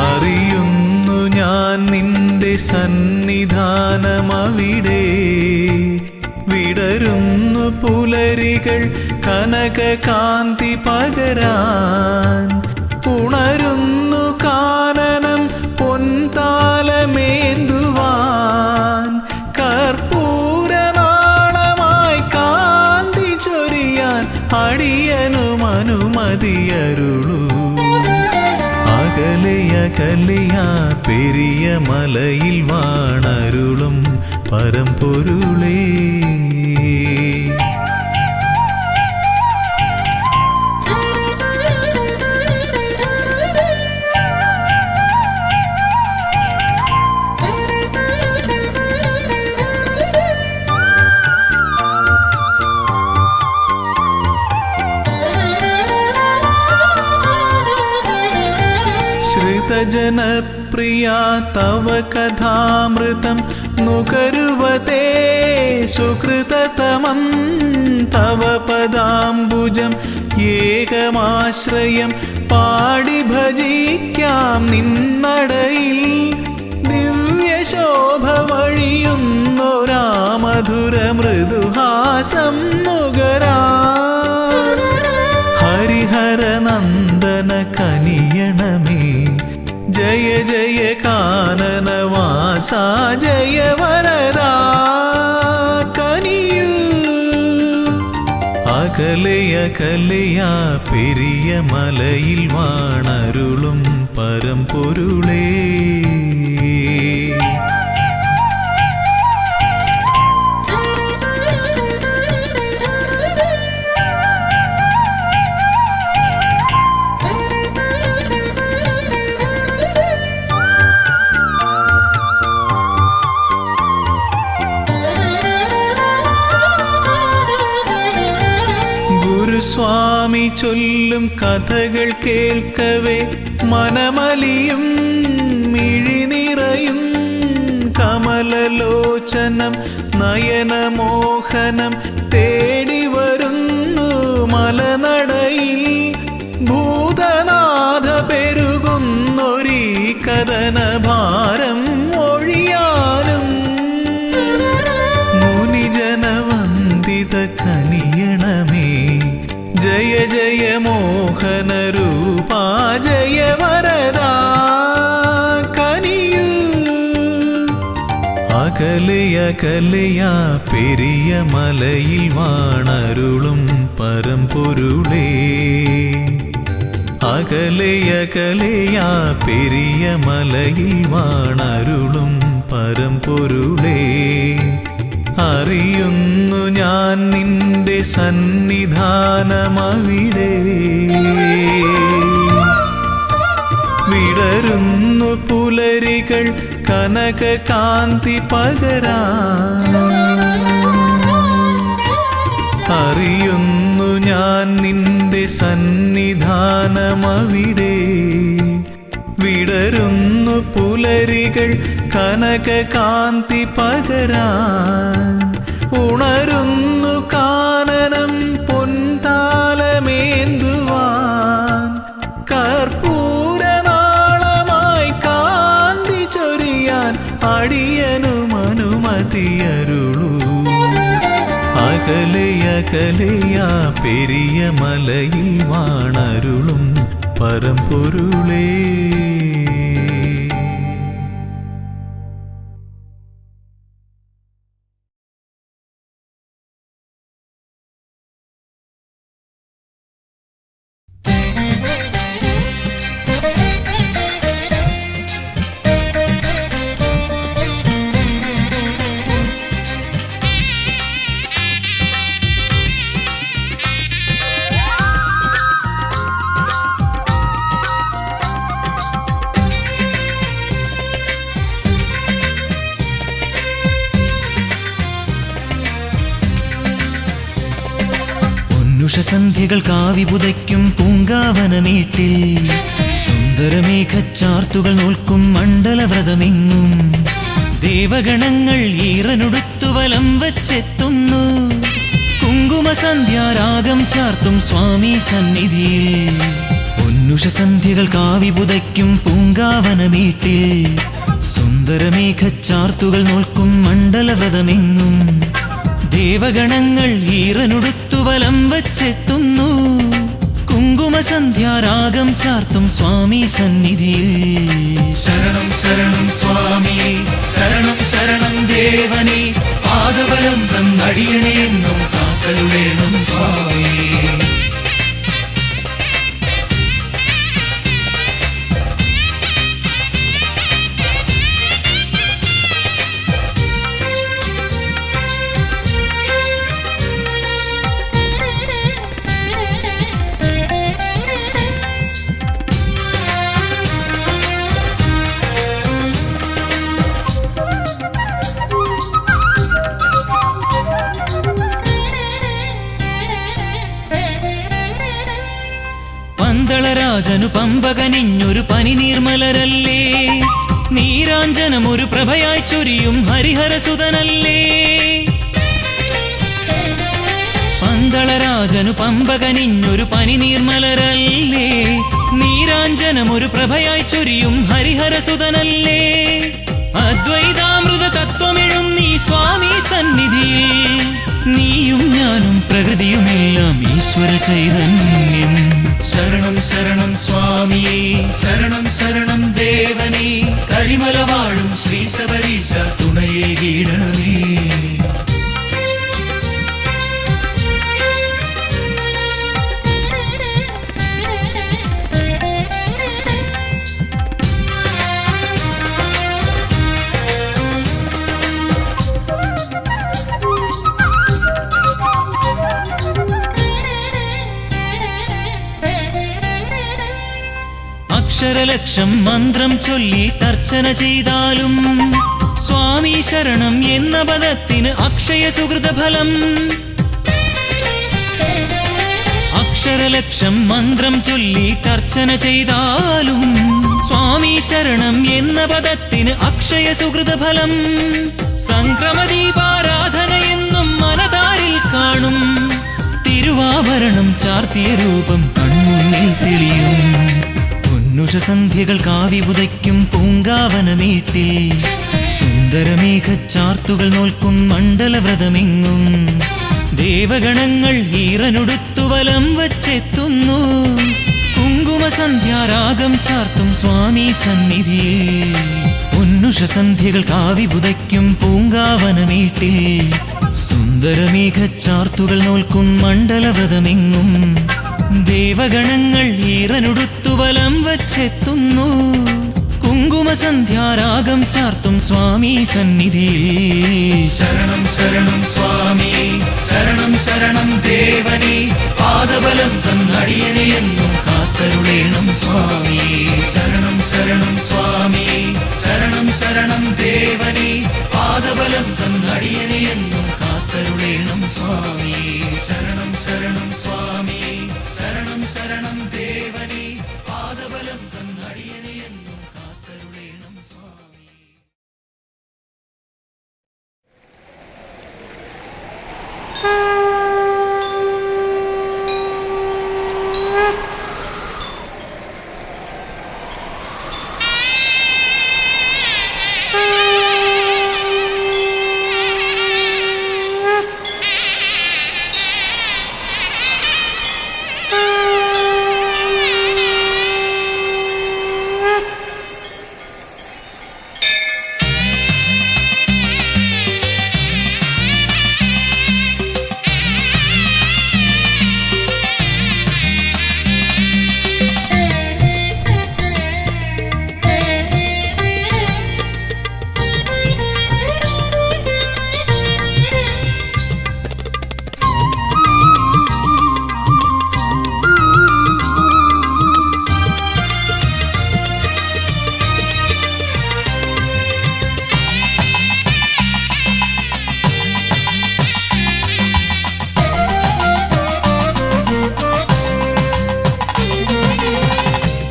S5: അറിയുന്നു ഞാൻ നിന്റെ സന്നിധാനമവിടെ. വിടരുന്നു പുലരികൾ കനകകാന്തി പകരാൻ. ഉണരുന്നു കാനനം പൊൻതാലമേന്തുവാൻ. അകലെയാ പെരിയ മലയിൽ വാണരുളും പരമ്പൊരുളേ. ശ്രുതജനപ്രിയാ തവ കഥാമൃതം നുകരുവതേ സുകൃതതമം തവ പദാംബുജം ഏകമാശ്രയം പാടി ഭജിക്കാം നിന്നടയിൽ. ദിവ്യശോഭ വഴിയുന്നൊരാ മധുര മൃദുഹാസം നുകരാ. ഹരിഹരനന്ദന കനിയണമേ ജയ ജയ കാനനവാസ ജയ വരദാ കനിയൂ. അകലയകലയാ പെരിയ മലയിൽ വാണരുളും പരമ്പൊരുളേ. സ്വാമി ചൊല്ലും കഥകൾ കേൾക്കവേ മനമലിയും മിഴിനിറയും. കമലലോചനം നയനമോഹനം തേടി വരുന്നു മലനടയിൽ. ഭൂതനാഥ പെരുകുന്നൊരീ കഥനഭാരം ഒഴിയാനും. മുനിജനവന്ദിത കനിയണമേ ജയ ജയ മോഹന രൂപാ ജയ വരദാ കനിയൂ. അകലയകലയാ പെരിയ മലയിൽ വാണരുളും പരമ്പൊരുളേ. അകലയകലയാ പെരിയ മലയിൽ വാണരുളും പരമ്പൊരുളേ. അറിയുന്നു ഞാൻ നിന്റെ സന്നിധാനമവിടെ. വിടരുന്നു പുലരികൾ കനക കാന്തി പകരാൻ. അറിയുന്നു ഞാൻ നിന്റെ സന്നിധാനമവിടെ. വിടരുന്നു പുലരികൾ കനക കാന്തി പകരാൻ. ഉണരുന്നു കാനനം പൊൻതാലമേന്തുവാൻ. കർപ്പൂരനാളമായി കാന്തി ചൊരിയാൻ അടിയനും അനുമതിയരുളൂ. അകലയകലയാ പെരിയ മലയിൽ വാണരുളും പരമ്പൊരുളേ.
S1: ഉഷസന്ധ്യകൾ കാവിപുതയ്ക്കും പൂങ്കാവനമേട്ടിൽ സുന്ദരമേഘച്ചാർത്തുകൾ നോൽക്കും മണ്ഡലവ്രതമെങ്ങും ദേവഗണങ്ങൾ ഈറനുടുത്തു വലം വച്ചെത്തുന്നു. കുങ്കുമസന്ധ്യാരാഗം ചാർത്തും സ്വാമി സന്നിധിയിൽ. പൊന്നുഷസന്ധ്യകൾ കാവിപുതയ്ക്കും പൂങ്കാവനമേട്ടിൽ സുന്ദരമേഘച്ചാർത്തുകൾ നോൽക്കും മണ്ഡലവ്രതമെങ്ങും ദേവഗണങ്ങൾ ഈറനുടുത്തു വലം വച്ചെത്തുന്നു. കുങ്കുമസന്ധ്യാരാഗം ചാർത്തും സ്വാമി സന്നിധിയിൽ. ശരണം ശരണം സ്വാമിയേ, ശരണം ശരണം ദേവനേ, പാദബലം തന്നടിയനേ എന്നും കാക്കരുളേണം സ്വാമിയേ. മണ്ഡലരാജനു പമ്പകനിഞ്ഞൊരു പനി നീർമലരല്ലേ, നീരാഞ്ജനമൊരു പ്രഭയായി ചൊരിയും ഹരിഹരസുതനല്ലേ. പന്തളരാജനു പമ്പകനിഞ്ഞൊരു പനി നീർമലരല്ലേ, നീരാഞ്ജനമൊരു പ്രഭയായി ചൊരിയും ഹരിഹരസുതനല്ലേ. അദ്വൈതാമൃത തത്വമെഴുന്നീ സ്വാമി സന്നിധിയിൽ, നീയും ഞാനും പ്രകൃതിയുമെല്ലാം ഈശ്വര ചൈതന്യം. ശരണം ശരണം സ്വാമിയേ, ശരണം ശരണം ദേവനേ, കരിമല വാഴും ശ്രീ ശബരീശ തുണയേ കീടണമേ. അക്ഷരലക്ഷം മന്ത്രം ചൊല്ലി തർച്ചന ചെയ്താലും സ്വാമി ശരണം എന്ന പദത്തിന് അക്ഷയ സുഹൃതഫലം. അക്ഷരലക്ഷം മന്ത്രം ചൊല്ലി തർച്ചന ചെയ്താലും സ്വാമി ശരണം എന്ന പദത്തിന് അക്ഷയ സുഹൃതഫലം. സംക്രമദീപാരാധന എന്നും മനതാരിൽ കാണും, തിരുവാഭരണം ചാർത്തിയ രൂപം കൺമുന്നിൽ തെളിയും. ഉഷസന്ധ്യകൾ കാവി പുതയ്ക്കും പൂങ്കാവനമീട്ടിൽ, സുന്ദരമേഘച്ചാർത്തുകൾ നോൽക്കും മണ്ഡലവ്രതമെങ്ങും. ദേവഗണങ്ങൾ ഈറനൊടുത്തു വലം വച്ചെത്തുന്നു, കുങ്കുമസന്ധ്യാരാഗം ചാർത്തും സ്വാമി സന്നിധിയിൽ. പൊന്നുഷസന്ധ്യകൾ കാവി പുതയ്ക്കും പൂങ്കാവനമീട്ടിൽ, സുന്ദരമേഘച്ചാർത്തുകൾ നോൽക്കും മണ്ഡലവ്രതമെങ്ങും. ദേവഗണങ്ങൾ ഈറനൊടുത്തു വലം വച്ചെത്തുന്നു, കുങ്കുമസന്ധ്യാരാഗം ചാർത്തും സ്വാമി സന്നിധിയിൽ. ശരണം ശരണം സ്വാമിയേ, ശരണം ശരണം ദേവനേ, പാദബലം തന്നടിയനെ എന്നും കാത്തരുളേണം സ്വാമിയേ. ശരണം ശരണം സ്വാമിയേ, ശരണം ശരണം ദേവനേ, പാദബലം തന്നടിയനെ എന്നും കാത്തരുളേണം സ്വാമിയേ. ശരണം ശരണം സ്വാമിയേ, ശരണം ശരണം ദേവനേ, പാദബലം തന്നടിയനെ എന്നും കാത്തരുളേണം സ്വാമി.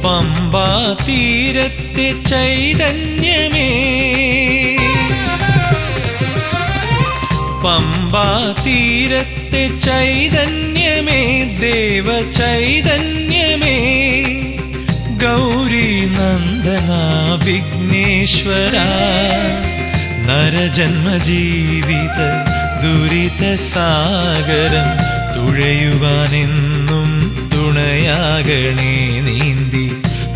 S5: പമ്പാ തീരത്തെ ചൈതന്യമേ, പമ്പാ തീരത്തെ ചൈതന്യമേ, ദേവ ചൈതന്യമേ, ഗൗരി നന്ദന വിഘ്നേശ്വര, നരജന്മജീവിത ദുരിത സാഗരം തുഴയുവാനെന്നും തുണയാകണേ. നീന്തി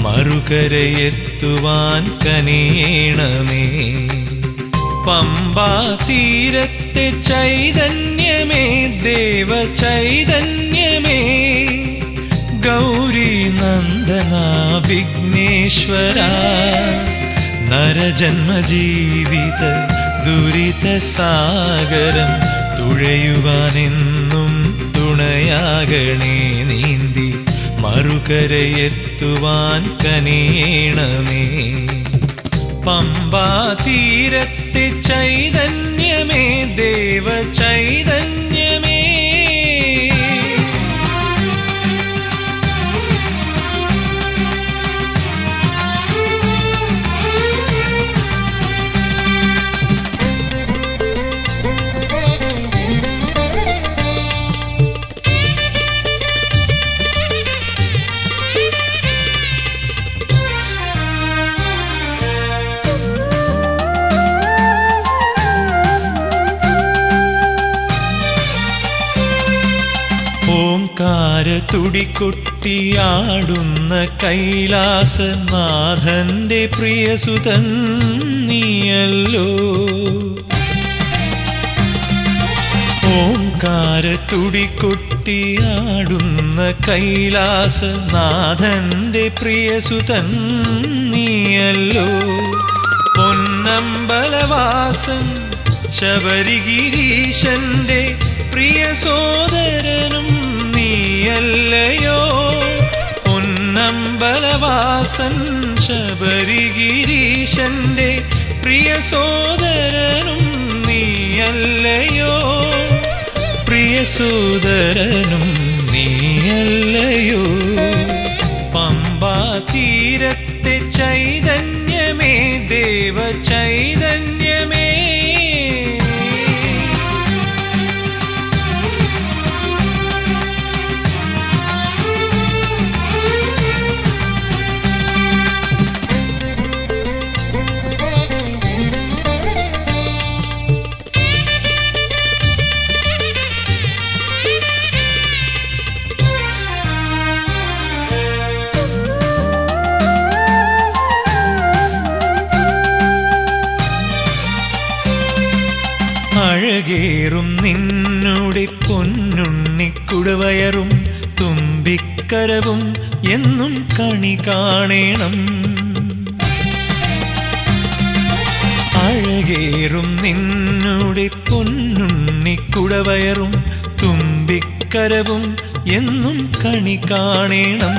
S5: മറുകരയെത്തുവാൻ കനിയണമേ. പമ്പാ തീരത്തെ ചൈതന്യമേ, ദേവ ചൈതന്യമേ, ഗൗരി നന്ദന വിഘ്നേശ്വര, നരജന്മജീവിത ദുരിത സാഗരം തുഴയുവാനെന്നും തുണയാകണേ. നീന്തി മറുകരയെത്തുവാൻ കനിയണമേ. പമ്പാ തീരത്തെ ചൈതന്യമേ, ദേവ ചൈതന്യമേ. തുടികൊട്ടിയാടുന്ന കൈലാസനാഥന്റെ പ്രിയസുതൻ നീയല്ലോ. ഓംകാര തുടികൊട്ടിയാടുന്ന കൈലാസനാഥന്റെ പ്രിയസുതൻ നീയല്ലോ. പൊന്നമ്പലവാസൻ ശബരിഗിരീശന്റെ പ്രിയ സോദരനും നീയല്ലയോ. പൊന്നമ്പലവാസൻ ശബരിഗിരീശന്റെ പ്രിയ സോദരനും നീയല്ലയോ. പ്രിയ സോദരനും നീയല്ലയോ. പമ്പാ തീരത്തെ ചൈതന്യമേ ദേവ ചൈതന്യമേ. അഴകേറും നിന്നുടെ പൊന്നുണ്ണിക്കുടവയറും തുമ്പിക്കരവും എന്നും കണി കാണേണം. അഴകേറും നിന്നുടെ പൊന്നുണ്ണിക്കുടവയറും തുമ്പിക്കരവും എന്നും കണി കാണേണം.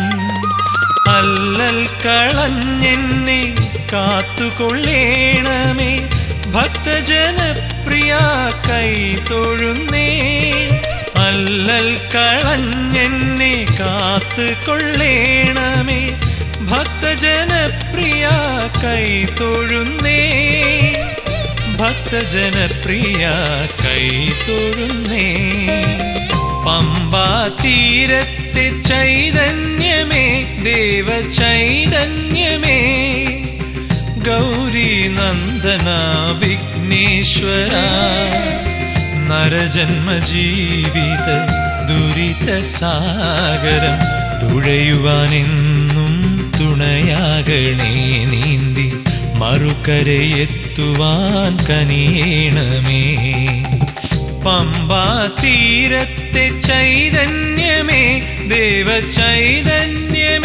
S5: അല്ലൽ കളഞ്ഞെന്നെ കാത്തുകൊള്ളേണമേ ഭക്തജനപ്രിയ കൈ തൊഴുന്നേ. അല്ലൽ കളഞ്ഞെന്നെ കാത്തുകൊള്ളേണമേ ഭക്തജനപ്രിയ കൈ തൊഴുന്നേ. ഭക്തജനപ്രിയ കൈ തൊഴുന്നേ. പമ്പാ തീരത്തെ ചൈതന്യമേ ദേവ ചൈതന്യമേ. ഗൗരി നന്ദന വിഘ്നേശ്വര നരജന്മജീവിത ദുരിത സാഗരം തുഴയുവാനെന്നും തുണയാകണേ. നീന്തി മറുകരയെത്തുവാൻ കനിയേണമേ. പമ്പാ തീരത്തെ ചൈതന്യമേ ദേവ ചൈതന്യമേ.